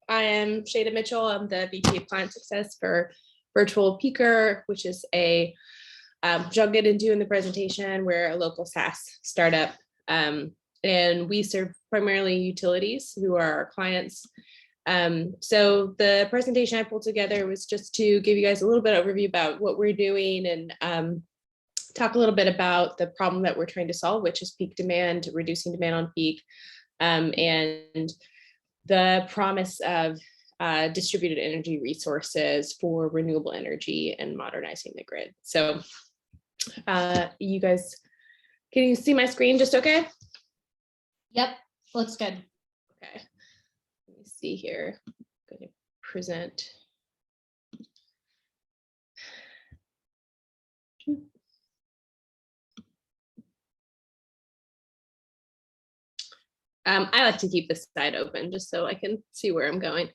I am Shada Mitchell. I'm the VP of Client Success for Virtual Peaker, which is a, which I'll get into in the presentation. We're a local SaaS startup, and we serve primarily utilities who are our clients. So the presentation I pulled together was just to give you guys a little bit of overview about what we're doing and talk a little bit about the problem that we're trying to solve, which is peak demand, reducing demand on peak, and the promise of distributed energy resources for renewable energy and modernizing the grid. So you guys, can you see my screen just okay? Yep, looks good. Okay, let me see here. I'm going to present. I like to keep this side open just so I can see where I'm going.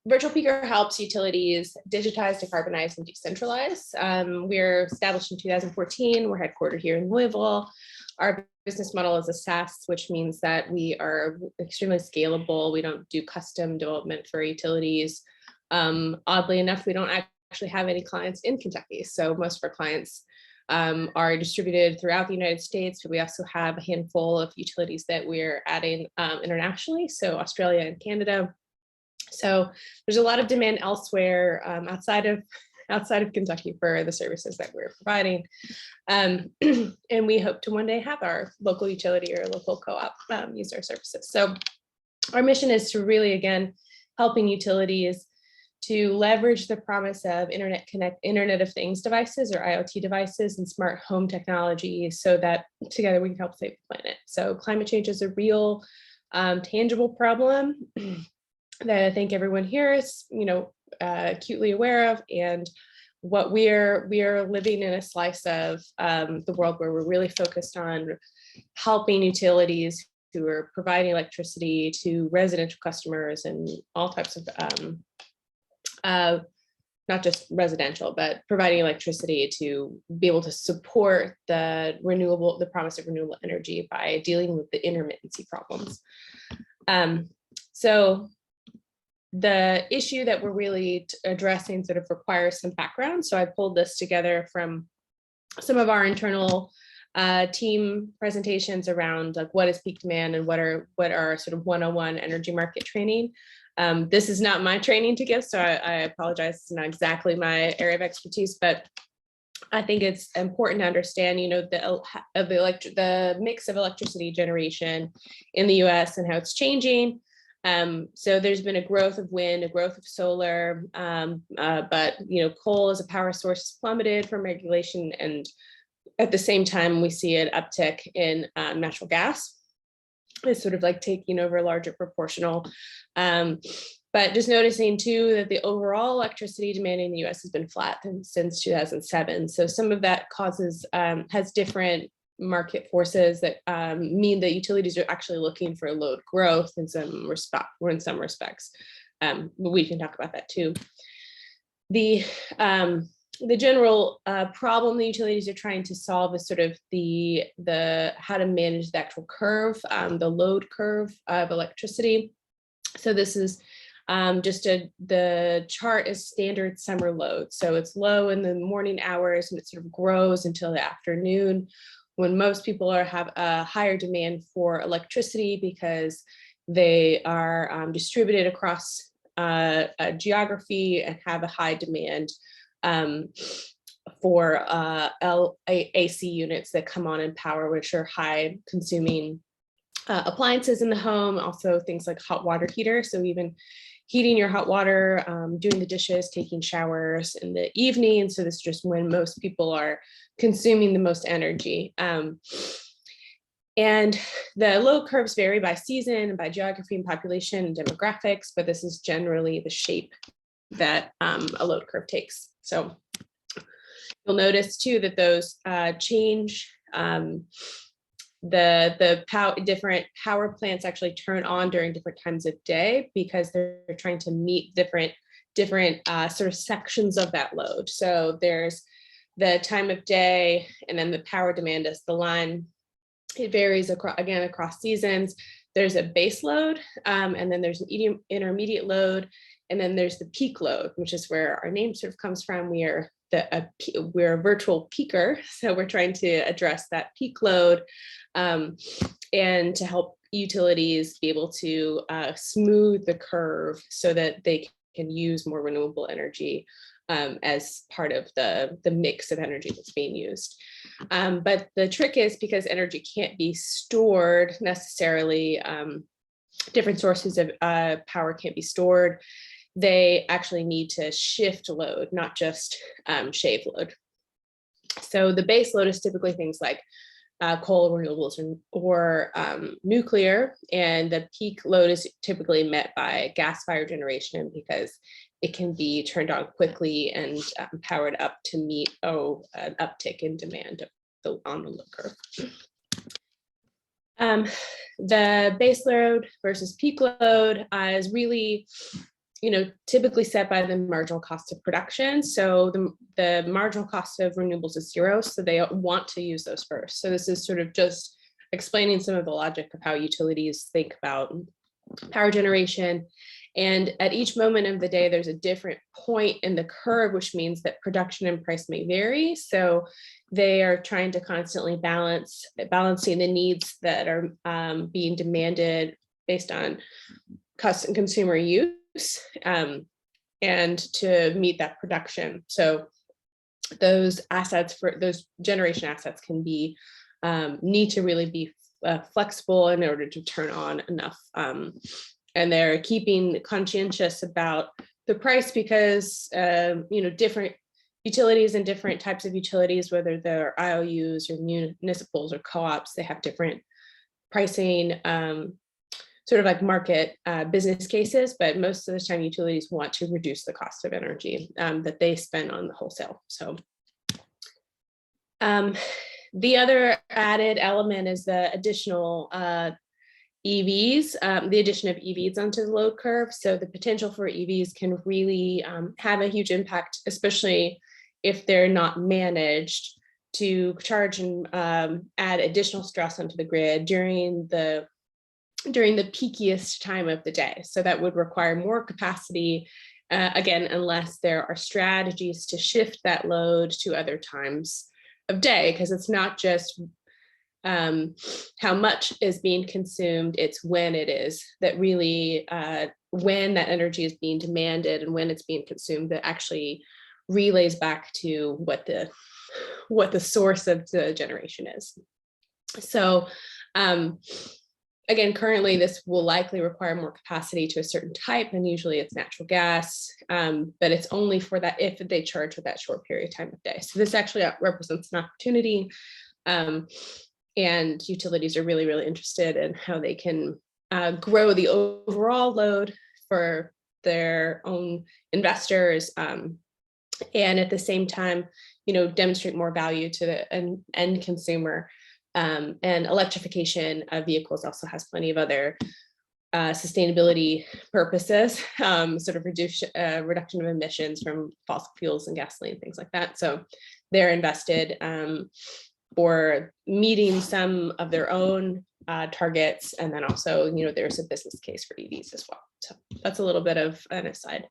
Virtual Peaker helps utilities digitize, decarbonize, and decentralize. We're established in 2014. We're headquartered here in Louisville. Our business model is a SaaS, which means that we are extremely scalable. We don't do custom development for utilities. Oddly enough, we don't actually have any clients in Kentucky. So most of our clients are distributed throughout the United States, but we also have a handful of utilities that we're adding internationally, so Australia and Canada. So there's a lot of demand elsewhere outside of Kentucky for the services that we're providing. And we hope to one day have our local utility or local co-op use our services. So our mission is to really, again, helping utilities to leverage the promise of Internet of Things devices or IoT devices and smart home technology so that together we can help save the planet. So climate change is a real tangible problem that I think everyone here is, acutely aware of. And what we are living in a slice of the world where we're really focused on helping utilities who are providing electricity to residential customers and all types of not just residential, but providing electricity to be able to support the promise of renewable energy by dealing with the intermittency problems. So the issue that we're really addressing sort of requires some background. So I pulled this together from some of our internal team presentations around like what is peak demand and what are sort of 101 energy market training. This is not my training to give, so I apologize. It's not exactly my area of expertise, but I think it's important to understand, the mix of electricity generation in the U.S. and how it's changing. So there's been a growth of wind, a growth of solar, but coal as a power source plummeted from regulation, and at the same time we see an uptick in natural gas. It's sort of like taking over a larger proportional. But just noticing too that the overall electricity demand in the US has been flat since 2007. So some of that has different market forces that mean that utilities are actually looking for load growth in some respects. But we can talk about that too. The general problem the utilities are trying to solve is sort of the how to manage the actual curve, the load curve of electricity. So this is the chart is standard summer load. So it's low in the morning hours and it sort of grows until the afternoon when most people have a higher demand for electricity because they are distributed across a geography and have a high demand for AC units that come on in power, which are high consuming appliances in the home, also things like hot water heater. So even heating your hot water, doing the dishes, taking showers in the evening. So this is just when most people are consuming the most energy. And the load curves vary by season and by geography and population and demographics, but this is generally the shape that a load curve takes. So you'll notice too that those change. Different power plants actually turn on during different times of day because they're trying to meet different sort of sections of that load. So there's the time of day and then the power demand is the line. It varies across seasons. there's a base load, and then there's an intermediate load, and then there's the peak load, which is where our name sort of comes from. We're a virtual peaker, so we're trying to address that peak load, and to help utilities be able to smooth the curve so that they can use more renewable energy as part of the mix of energy that's being used. But the trick is, because energy can't be stored necessarily, different sources of power can't be stored, they actually need to shift load, not just shave load. So the base load is typically things like coal, renewables, or nuclear, and the peak load is typically met by gas-fired generation, because it can be turned on quickly and powered up to meet an uptick in demand on the load curve. The base load versus peak load is really, typically set by the marginal cost of production. So the marginal cost of renewables is 0, so they want to use those first. So this is sort of just explaining some of the logic of how utilities think about power generation. And at each moment of the day, there's a different point in the curve, which means that production and price may vary. So they are trying to constantly balancing the needs that are being demanded based on consumer use, and to meet that production. So those assets, for those generation assets, can be need to really be flexible in order to turn on enough. And they're keeping conscientious about the price, because different utilities and different types of utilities, whether they're IOUs or municipals or co-ops, they have different pricing, sort of like market business cases, but most of the time utilities want to reduce the cost of energy that they spend on the wholesale. So the other added element is the additional EVs, the addition of EVs onto the load curve. So the potential for EVs can really have a huge impact, especially if they're not managed, to charge and add additional stress onto the grid during the peakiest time of the day. So that would require more capacity, again, unless there are strategies to shift that load to other times of day, because it's not just how much is being consumed, it's when it is that really, when that energy is being demanded and when it's being consumed, that actually relays back to what the source of the generation is. So again, currently this will likely require more capacity to a certain type, and usually it's natural gas, but it's only for that if they charge for that short period of time of day. So this actually represents an opportunity, and utilities are really, really interested in how they can grow the overall load for their own investors, and at the same time, demonstrate more value to the end consumer. And electrification of vehicles also has plenty of other sustainability purposes, sort of reduction of emissions from fossil fuels and gasoline, things like that. So they're invested for meeting some of their own targets, and then also, there's a business case for EVs as well. So that's a little bit of an aside.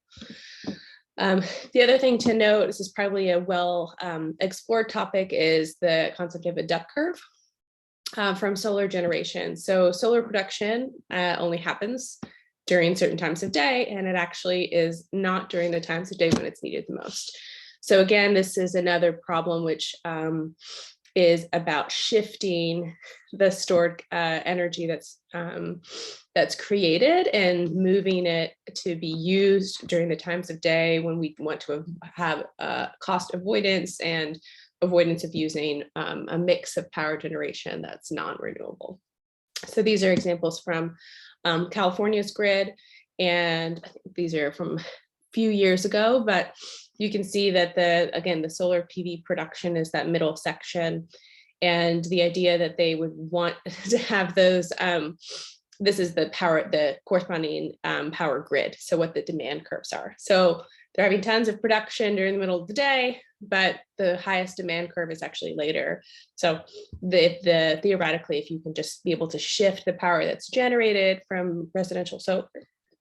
The other thing to note, this is probably a well explored topic, is the concept of a duck curve from solar generation. So solar production only happens during certain times of day, and it actually is not during the times of day when it's needed the most. So again, this is another problem which is about shifting the stored energy that's created and moving it to be used during the times of day when we want to have cost avoidance and avoidance of using a mix of power generation that's non-renewable. So these are examples from California's grid, and I think these are from a few years ago, but you can see that the solar PV production is that middle section, and the idea that they would want to have those, this is the corresponding power grid. So what the demand curves are. So they're having tons of production during the middle of the day, but the highest demand curve is actually later. So theoretically, if you can just be able to shift the power that's generated from residential,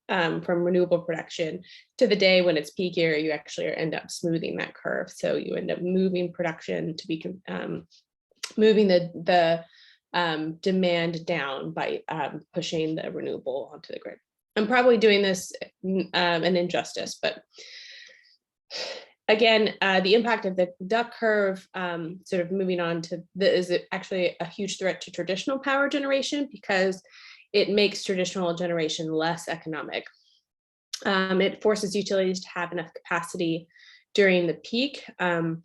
from renewable production to the day when it's peak year, you actually end up smoothing that curve. So you end up moving production to be moving the demand down by pushing the renewable onto the grid. I'm probably doing this an injustice, but again, the impact of the duck curve sort of moving on to is actually a huge threat to traditional power generation because it makes traditional generation less economic. It forces utilities to have enough capacity during the peak, and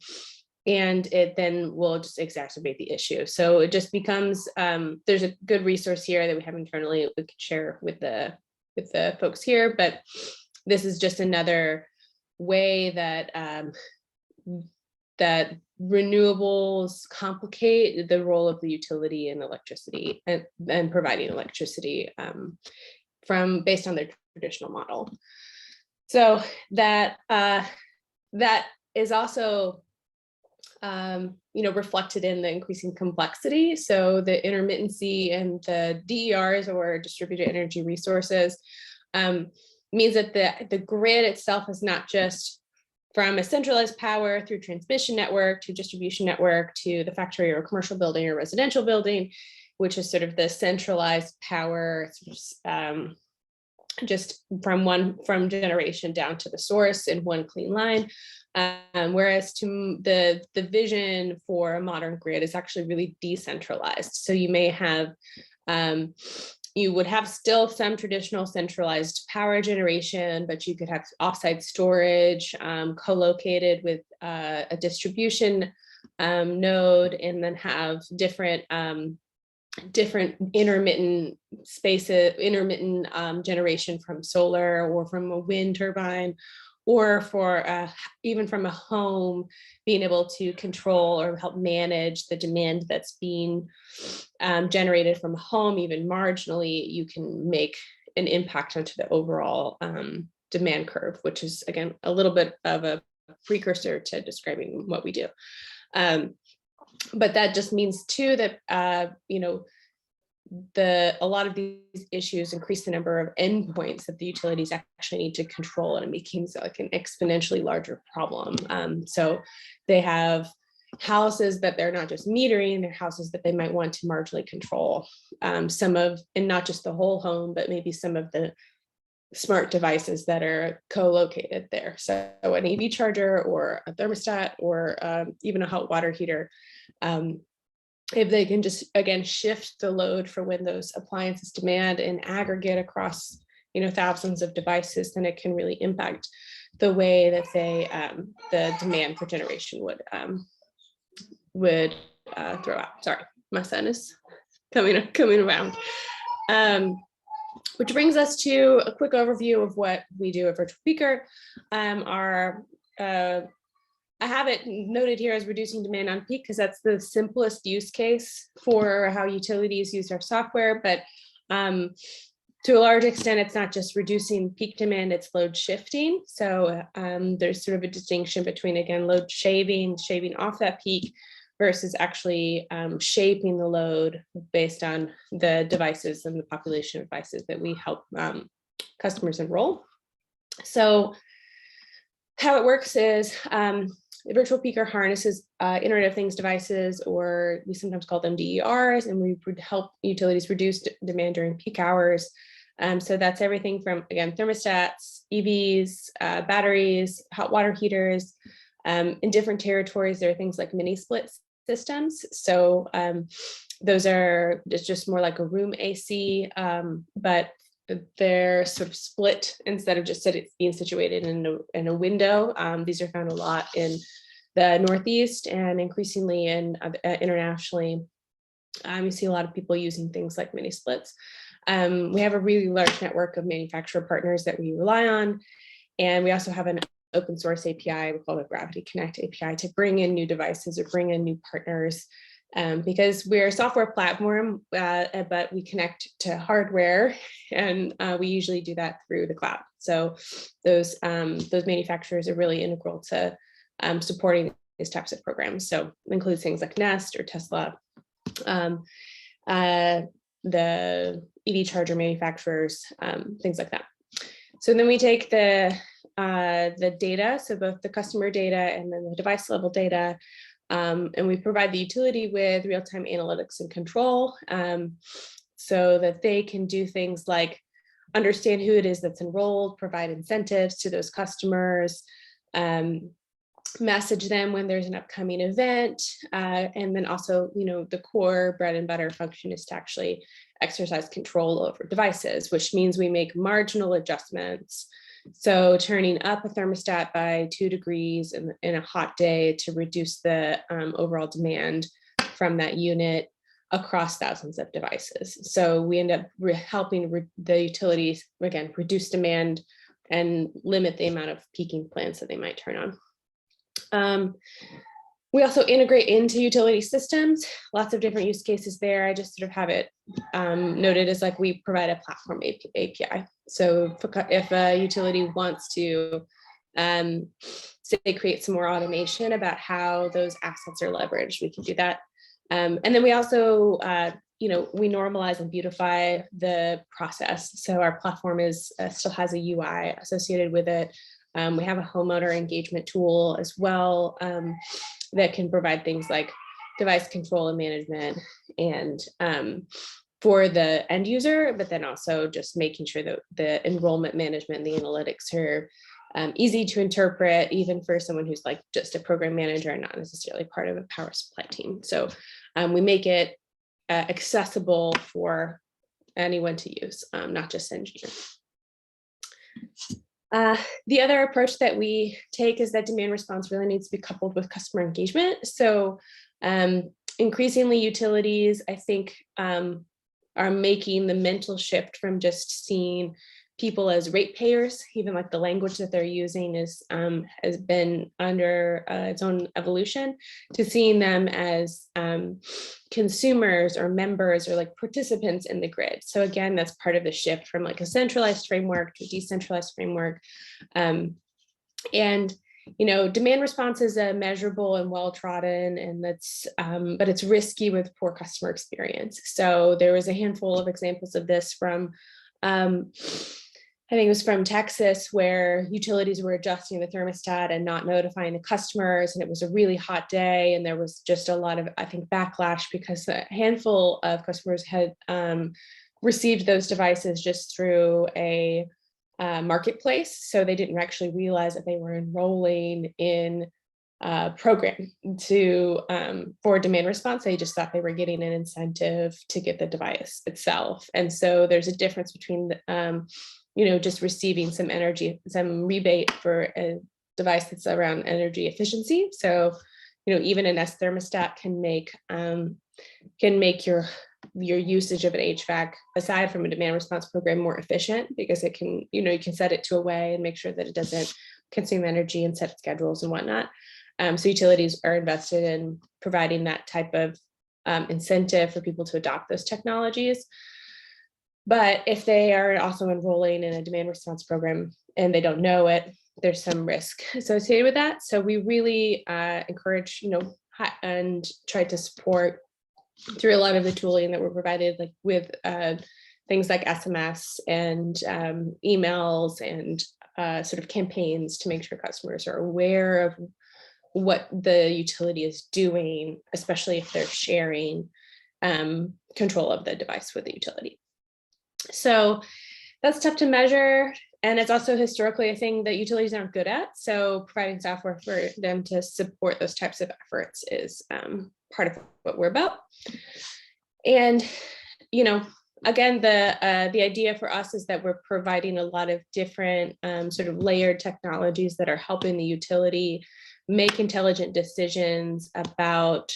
it then will just exacerbate the issue. So it just becomes, there's a good resource here that we have internally we could share with the folks here, but this is just another way that that renewables complicate the role of the utility in electricity and providing electricity based on their traditional model. So that that is also reflected in the increasing complexity. So the intermittency and the DERs, or distributed energy resources, means that the grid itself is not just from a centralized power through transmission network to distribution network to the factory or commercial building or residential building, which is sort of the centralized power, just from generation down to the source in one clean line. Whereas to the vision for a modern grid is actually really decentralized. So you may have you would have still some traditional centralized power generation, but you could have offsite storage co-located with a distribution node, and then have different intermittent generation from solar or from a wind turbine, or for even from a home, being able to control or help manage the demand that's being generated from a home. Even marginally, you can make an impact onto the overall demand curve, which is, again, a little bit of a precursor to describing what we do. But that just means too that a lot of these issues increase the number of endpoints that the utilities actually need to control, and it becomes like an exponentially larger problem. So they have houses that they're not just metering, they're houses that they might want to marginally control. And not just the whole home, but maybe some of the smart devices that are co-located there. So an EV charger or a thermostat or even a hot water heater. If they can just, again, shift the load for when those appliances demand and aggregate across, thousands of devices, then it can really impact the way that the demand for generation would throw out. Sorry, my son is coming around. Which brings us to a quick overview of what we do at Virtual Peaker. I have it noted here as reducing demand on peak because that's the simplest use case for how utilities use our software. But to a large extent, it's not just reducing peak demand, it's load shifting. So there's sort of a distinction between, again, load shaving off that peak versus actually shaping the load based on the devices and the population of devices that we help customers enroll. So how it works is the Virtual Peaker harnesses Internet of Things devices, or we sometimes call them DERs, and we would help utilities reduce demand during peak hours. So that's everything from, again, thermostats, EVs, batteries, hot water heaters. In different territories, there are things like mini split systems. So those are just more like a room AC, but they're sort of split instead of just being situated in a window. These are found a lot in the Northeast and increasingly internationally. You see a lot of people using things like mini splits. We have a really large network of manufacturer partners that we rely on. And we also have an open source API, we call it Gravity Connect API, to bring in new devices or bring in new partners. Because we're a software platform, but we connect to hardware, and we usually do that through the cloud. So those manufacturers are really integral to supporting types of programs. So it includes things like Nest or Tesla, the EV charger manufacturers, things like that. So then we take the data, so both the customer data and then the device level data, and we provide the utility with real-time analytics and control, so that they can do things like understand who it is that's enrolled, provide incentives to those customers, message them when there's an upcoming event, and then also, the core bread and butter function is to actually exercise control over devices, which means we make marginal adjustments. So turning up a thermostat by 2 degrees in a hot day to reduce the overall demand from that unit across thousands of devices. So we end up helping the utilities, again, reduce demand and limit the amount of peaking plants that they might turn on. We also integrate into utility systems, lots of different use cases there. I just sort of have it noted as like we provide a platform API. So if a utility wants to say create some more automation about how those assets are leveraged, we can do that. And then we also, we normalize and beautify the process. So our platform still has a UI associated with it. We have a homeowner engagement tool as well that can provide things like device control and management and for the end user, but then also just making sure that the enrollment management and the analytics are easy to interpret, even for someone who's like just a program manager and not necessarily part of a power supply team. So we make it accessible for anyone to use, not just engineers. The other approach that we take is that demand response really needs to be coupled with customer engagement. So increasingly utilities, I think, are making the mental shift from just seeing people as ratepayers, even like the language that they're using has been under its own evolution, to seeing them as consumers or members or like participants in the grid. So again, that's part of the shift from like a centralized framework to a decentralized framework. And demand response is a measurable and well-trodden, and that's but it's risky with poor customer experience. So there was a handful of examples of this from I think it was from Texas, where utilities were adjusting the thermostat and not notifying the customers. And it was a really hot day. And there was just a lot of, I think, backlash because a handful of customers had received those devices just through a marketplace. So they didn't actually realize that they were enrolling in a program for demand response. They just thought they were getting an incentive to get the device itself. And so there's a difference between just receiving some rebate for a device that's around energy efficiency. So, even a Nest thermostat can make your usage of an HVAC, aside from a demand response program, more efficient, because it can, you can set it to a way and make sure that it doesn't consume energy and set schedules and whatnot. So utilities are invested in providing that type of incentive for people to adopt those technologies. But if they are also enrolling in a demand response program and they don't know it, there's some risk associated with that. So we really encourage, and try to support through a lot of the tooling that we're provided, like with things like SMS and emails and sort of campaigns to make sure customers are aware of what the utility is doing, especially if they're sharing control of the device with the utility. So that's tough to measure. And it's also historically a thing that utilities aren't good at. So providing software for them to support those types of efforts is part of what we're about. And, again, the idea for us is that we're providing a lot of different sort of layered technologies that are helping the utility make intelligent decisions about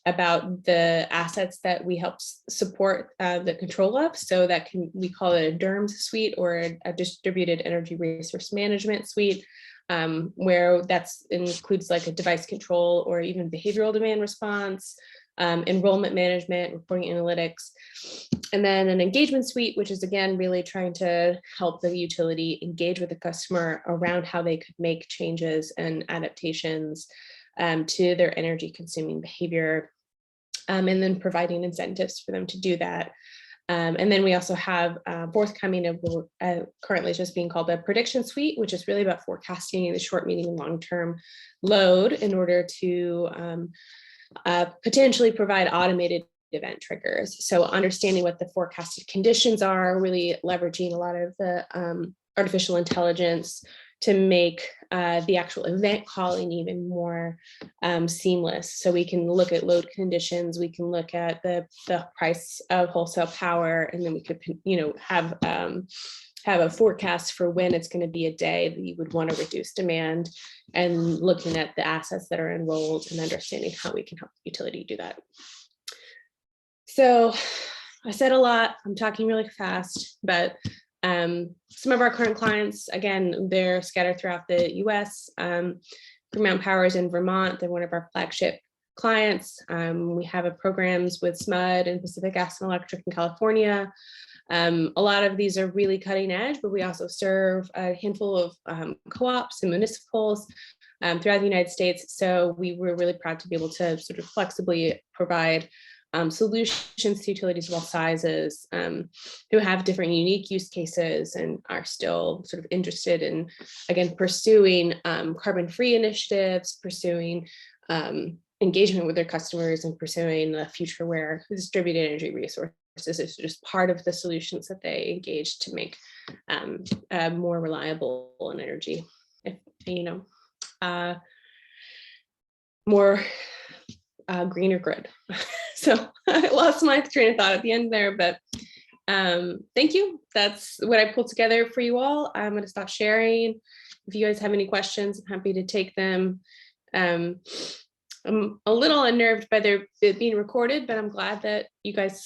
the assets that we help support the control of. So that we call it a DERMS suite, or a distributed energy resource management suite, where that includes like a device control or even behavioral demand response, enrollment management, reporting analytics. And then an engagement suite, which is again, really trying to help the utility engage with the customer around how they could make changes and adaptations to their energy consuming behavior, and then providing incentives for them to do that. And then we also have forthcoming of currently just being called the prediction suite, which is really about forecasting the short, medium, and long-term load in order to potentially provide automated event triggers. So understanding what the forecasted conditions are, really leveraging a lot of the artificial intelligence to make the actual event calling even more seamless. So we can look at load conditions, we can look at the price of wholesale power, and then we could, have a forecast for when it's going to be a day that you would want to reduce demand, and looking at the assets that are enrolled and understanding how we can help the utility do that. So I said a lot, I'm talking really fast, but some of our current clients, again, they're scattered throughout the US. Vermont Power is in Vermont. They're one of our flagship clients. We have programs with SMUD and Pacific Gas and Electric in California. A lot of these are really cutting edge, but we also serve a handful of co-ops and municipals throughout the United States. So we were really proud to be able to sort of flexibly provide solutions to utilities of all sizes who have different unique use cases and are still sort of interested in, again, pursuing carbon-free initiatives, pursuing engagement with their customers, and pursuing a future where distributed energy resources is just part of the solutions that they engage to make more reliable in energy, more greener grid. So I lost my train of thought at the end there, but thank you. That's what I pulled together for you all. I'm going to stop sharing. If you guys have any questions, I'm happy to take them. I'm a little unnerved by it being recorded, but I'm glad that you guys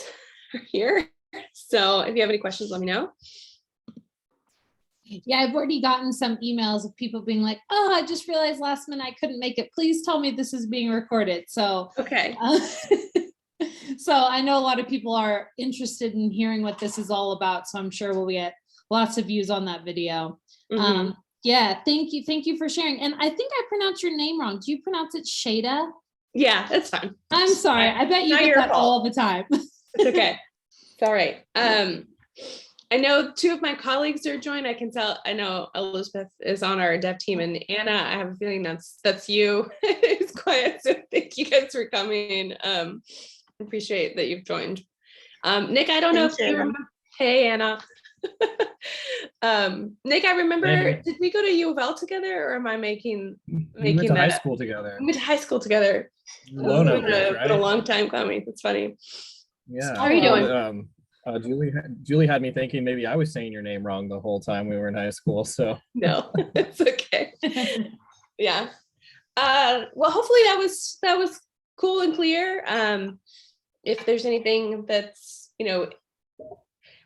are here. So if you have any questions, let me know. Yeah, I've already gotten some emails of people being like, oh, I just realized last minute I couldn't make it. Please tell me this is being recorded. So, okay. So I know a lot of people are interested in hearing what this is all about. So I'm sure we'll get lots of views on that video. Mm-hmm. Yeah, thank you. Thank you for sharing. And I think I pronounced your name wrong. Do you pronounce it Shada? Yeah, that's fine. I'm sorry. I bet you get that all the time. It's okay. It's all right. I know two of my colleagues are joined. I can tell. I know Elizabeth is on our dev team, and Anna, I have a feeling that's you. It's quiet. So thank you guys for coming. Appreciate that you've joined. Nick, I don't know if you remember. Hey, Anna. Nick, I remember. Hey. Did we go to U of L together, or am I making we went to high school together? We went to high school together. It's been a long time coming. It's funny. Yeah. How are you doing? Julie had me thinking maybe I was saying your name wrong the whole time we were in high school. So no, it's okay. Yeah. Well, hopefully that was cool and clear. If there's anything that's,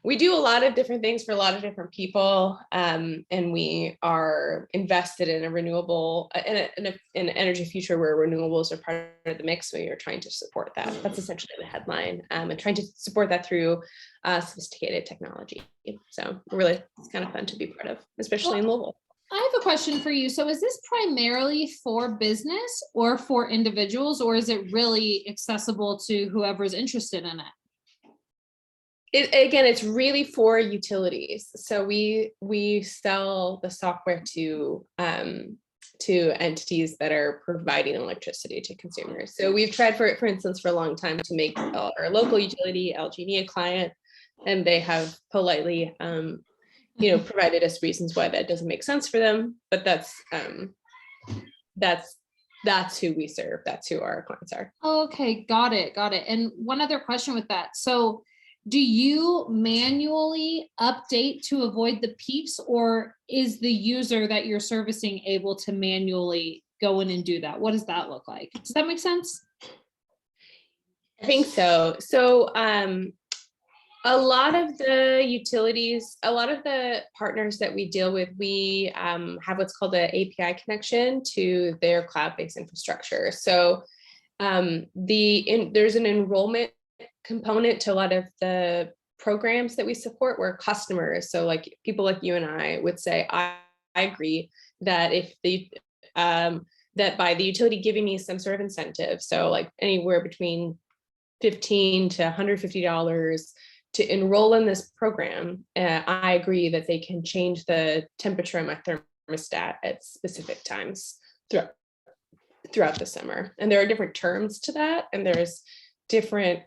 we do a lot of different things for a lot of different people, and we are invested in a renewable, in an energy future where renewables are part of the mix. We are trying to support that. That's essentially the headline, and trying to support that through sophisticated technology. So really, it's kind of fun to be part of, especially in Louisville. I have a question for you. So is this primarily for business or for individuals, or is it really accessible to whoever's interested in it? Again, it's really for utilities. So we sell the software to entities that are providing electricity to consumers. So we've tried for instance, for a long time to make our local utility, LG&E, a client, and they have politely, provided us reasons why that doesn't make sense for them. But that's who we serve. That's who our clients are. Okay, got it. And one other question with that. So do you manually update to avoid the peaks, or is the user that you're servicing able to manually go in and do that? What does that look like? Does that make sense? I think so. So a lot of the utilities, a lot of the partners that we deal with, we have what's called an API connection to their cloud-based infrastructure. So there's an enrollment component to a lot of the programs that we support where customers, so like people like you and I would say, I agree that if the that by the utility giving me some sort of incentive, so like anywhere between $15 to $150 to enroll in this program, I agree that they can change the temperature of my thermostat at specific times throughout the summer. And there are different terms to that, and there's different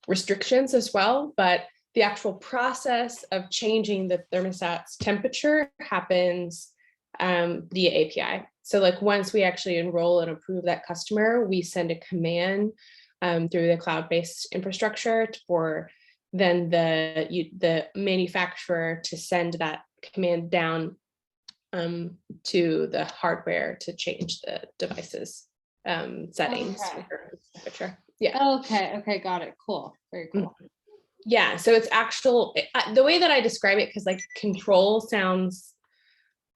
restrictions as well, but the actual process of changing the thermostat's temperature happens via API. So like once we actually enroll and approve that customer, we send a command through the cloud-based infrastructure for then the manufacturer to send that command down to the hardware to change the device's settings. Okay. Yeah. Okay, got it. Cool. Very cool. Yeah, so it's actual, the way that I describe it, because like control sounds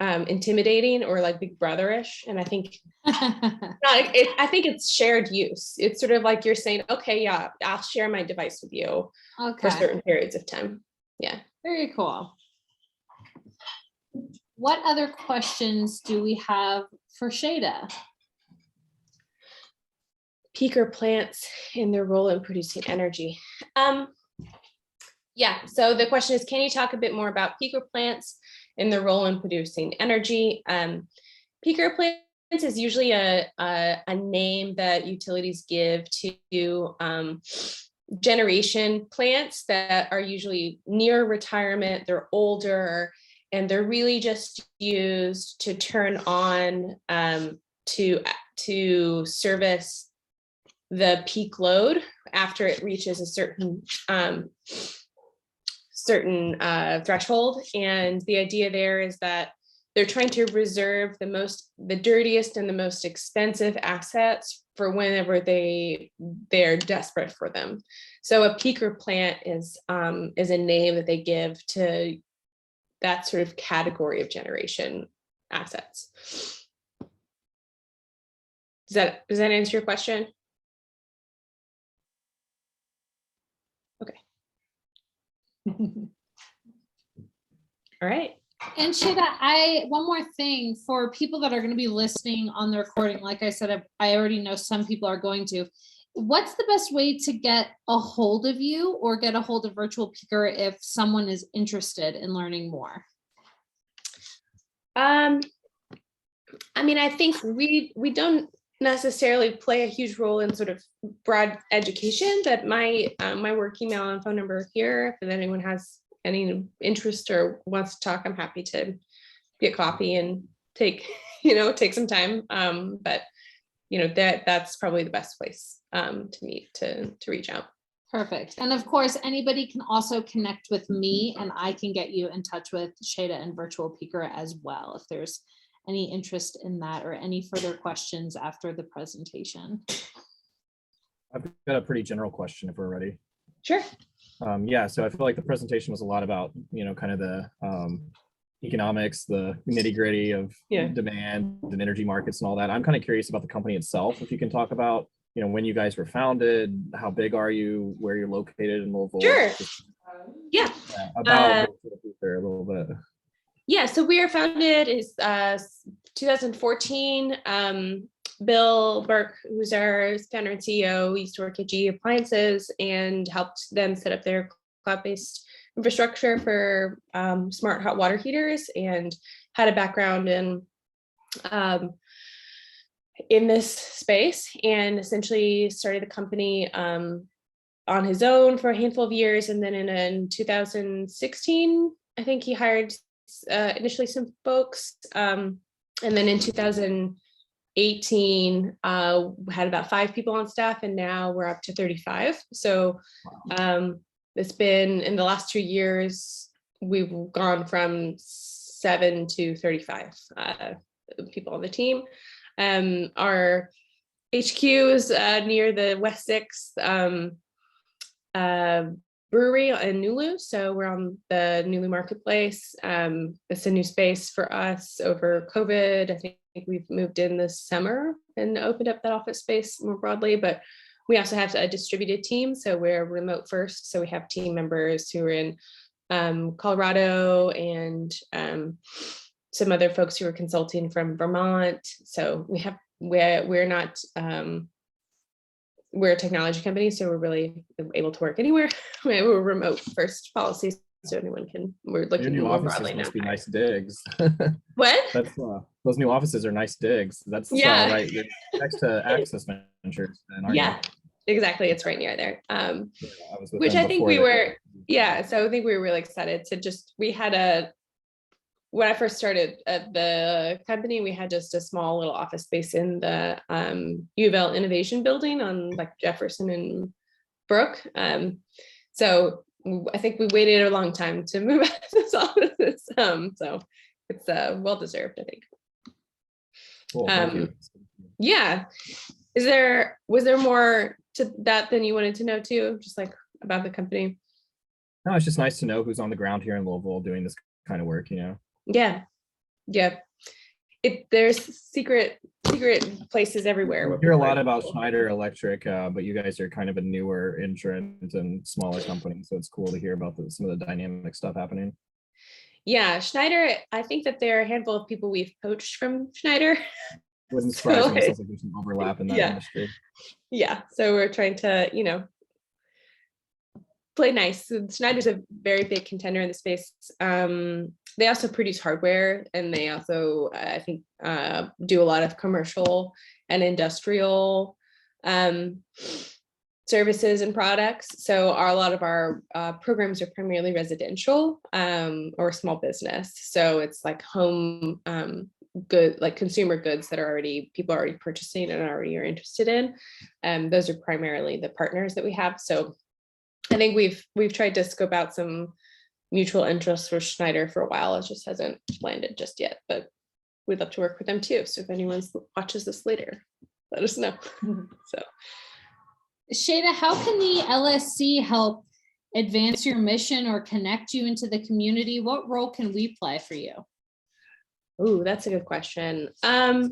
intimidating or like big brotherish, and I think I think it's shared use. It's sort of like you're saying, okay, yeah, I'll share my device with you for Okay, certain periods of time. Yeah. very cool. What other questions do we have for Shada? Peaker plants in their role in producing energy. Yeah, so the question is, can you talk a bit more about peaker plants and their role in producing energy? Peaker plants is usually a name that utilities give to generation plants that are usually near retirement, they're older, and they're really just used to turn on to service the peak load after it reaches a certain threshold. And the idea there is that they're trying to reserve the dirtiest and the most expensive assets for whenever they're desperate for them. So a peaker plant is a name that they give to that sort of category of generation assets. Does that answer your question? Okay. All right. And Shada, one more thing for people that are going to be listening on the recording. Like I said, I already know some people are going to. What's the best way to get a hold of you or get a hold of Virtual Peaker if someone is interested in learning more? I mean, I think we don't necessarily play a huge role in sort of broad education, but my work email and phone number here, if anyone has any interest or wants to talk, I'm happy to get coffee and take some time. But that's probably the best place to meet, to reach out. Perfect. And of course, anybody can also connect with me and I can get you in touch with Shada and Virtual Peaker as well, if there's any interest in that or any further questions after the presentation. I've got a pretty general question if we're ready. Sure. Yeah, so I feel like the presentation was a lot about, kind of the economics, the nitty gritty of demand and energy markets and all that. I'm kind of curious about the company itself. If you can talk about, when you guys were founded, how big are you, where you're located in Louisville? Sure. Yeah. About a little bit. Yeah, so we are founded is 2014. Bill Burke, who's our founder and CEO, used to work at GE Appliances and helped them set up their cloud-based infrastructure for smart hot water heaters, and had a background in this space, and essentially started the company on his own for a handful of years. And then in 2016, I think he hired initially some folks, and then in 2018 had about 5 people on staff, and now we're up to 35. So it's been, in the last 2 years, we've gone from 7 to 35 people on the team. Our HQ is near the West 6th brewery in Nulu. So we're on the Nulu marketplace. It's a new space for us over COVID. I think we've moved in this summer and opened up that office space more broadly, but We also have a distributed team, so we're remote first. So we have team members who are in Colorado and some other folks who are consulting from Vermont. So we're not we're a technology company, so we're really able to work anywhere. We're remote first policies, so anyone can. We're looking Your new more offices broadly now. must be nice digs. What? That's those new offices are nice digs. That's Yeah. right. You're next to Access Ventures, then, aren't Yeah, you? exactly. It's right near there. Yeah, I was with Which them I think before we they- were, yeah. So I think we were really excited to when I first started at the company, we had just a small little office space in the U of L Innovation Building on like Jefferson and Brook. So I think we waited a long time to move out of this office. So it's well deserved, I think. Cool, thank you. Yeah. Was there more to that than you wanted to know too? Just like about the company? No, it's just nice to know who's on the ground here in Louisville doing this kind of work, Yeah. There's secret places everywhere. We where hear a people lot are- about Schneider Electric, but you guys are kind of a newer entrant and smaller company, so it's cool to hear about some of the dynamic stuff happening. Yeah, Schneider, I think that there are a handful of people we've poached from Schneider. Wasn't surprising. It So, sounds like there's some overlap in that yeah. industry. Yeah, so we're trying to, play nice. So Schneider's a very big contender in the space. They also produce hardware, and they also, I think, do a lot of commercial and industrial services and products. So a lot of our programs are primarily residential or small business. So it's like home good, like consumer goods that people are already purchasing and already are interested in. Those are primarily the partners that we have. So I think we've tried to scope out some mutual interests for Schneider for a while. It just hasn't landed just yet, but we'd love to work with them too. So if anyone watches this later, let us know. So, Shada, how can the LSC help advance your mission or connect you into the community? What role can we play for you? oh, that's a good question. I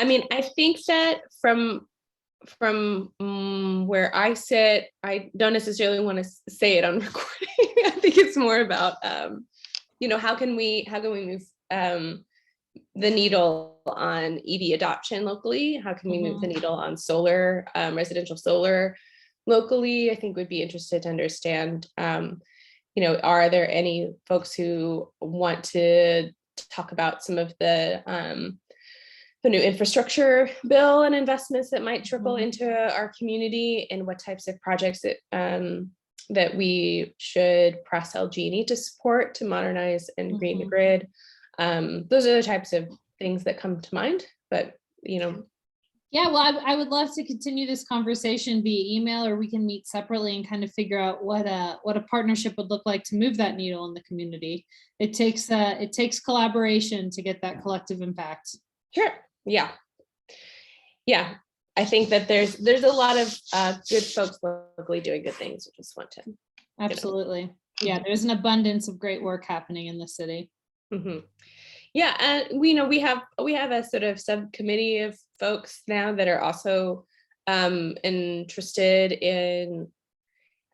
mean, I think that from where I sit, I don't necessarily want to say it on recording. I think it's more about, how can we move the needle on EV adoption locally? How can we move the needle on solar, residential solar locally? I think we'd be interested to understand, are there any folks who want to talk about some of the new infrastructure bill and investments that might trickle into our community, and what types of projects that we should press LG&E to support to modernize and green the grid. Those are the types of things that come to mind, but Yeah, well, I would love to continue this conversation via email, or we can meet separately and kind of figure out what a partnership would look like to move that needle in the community. It takes collaboration to get that collective impact. Sure. Yeah. I think that there's a lot of good folks locally doing good things. We just want to. Absolutely. Yeah, there's an abundance of great work happening in the city. Mm-hmm. Yeah, and we have a sort of subcommittee of folks now that are also interested in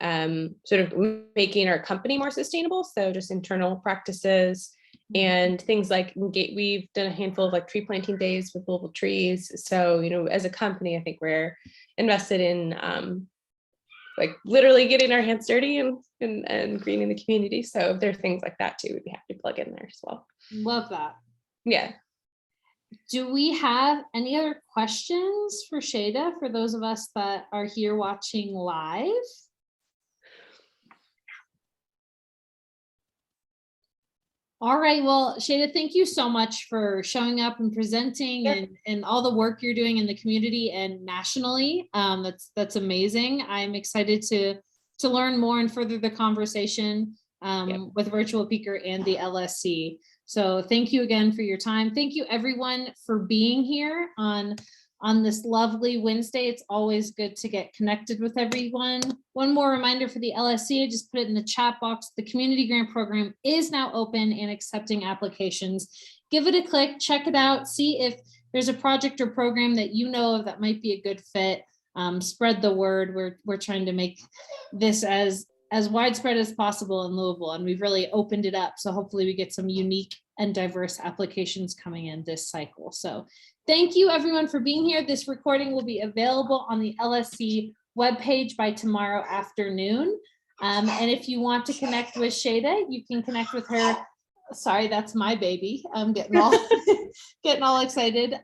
sort of making our company more sustainable. So just internal practices and things like we've done a handful of like tree planting days with Louisville trees. So as a company, I think we're invested in like literally getting our hands dirty and greening the community. So if there are things like that too, we'd be happy to plug in there as well. Love that. Yeah. Do we have any other questions for Shada for those of us that are here watching live? All right, well, Shada, thank you so much for showing up and presenting and all the work you're doing in the community and nationally. That's amazing. I'm excited to learn more and further the conversation with Virtual Peaker and the LSC. So thank you again for your time. Thank you everyone for being here on this lovely Wednesday. It's always good to get connected with everyone. One more reminder for the LSC, I just put it in the chat box. The community grant program is now open and accepting applications. Give it a click, check it out, see if there's a project or program that you know of that might be a good fit. spread the word. We're trying to make this as widespread as possible in Louisville, and we've really opened it up. So hopefully we get some unique and diverse applications coming in this cycle. So thank you everyone for being here. This recording will be available on the LSC webpage by tomorrow afternoon. And if you want to connect with Shada, you can connect with her. Sorry, that's my baby. I'm getting all getting all excited.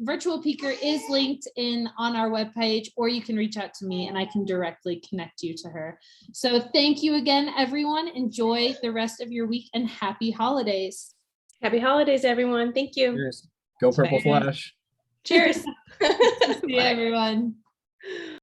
Virtual Peaker is linked on our webpage, or you can reach out to me and I can directly connect you to her. So thank you again, everyone. Enjoy the rest of your week and happy holidays. Happy holidays, everyone. Thank you. Cheers. Go Purple Cheers. Flash. Cheers. See you, everyone.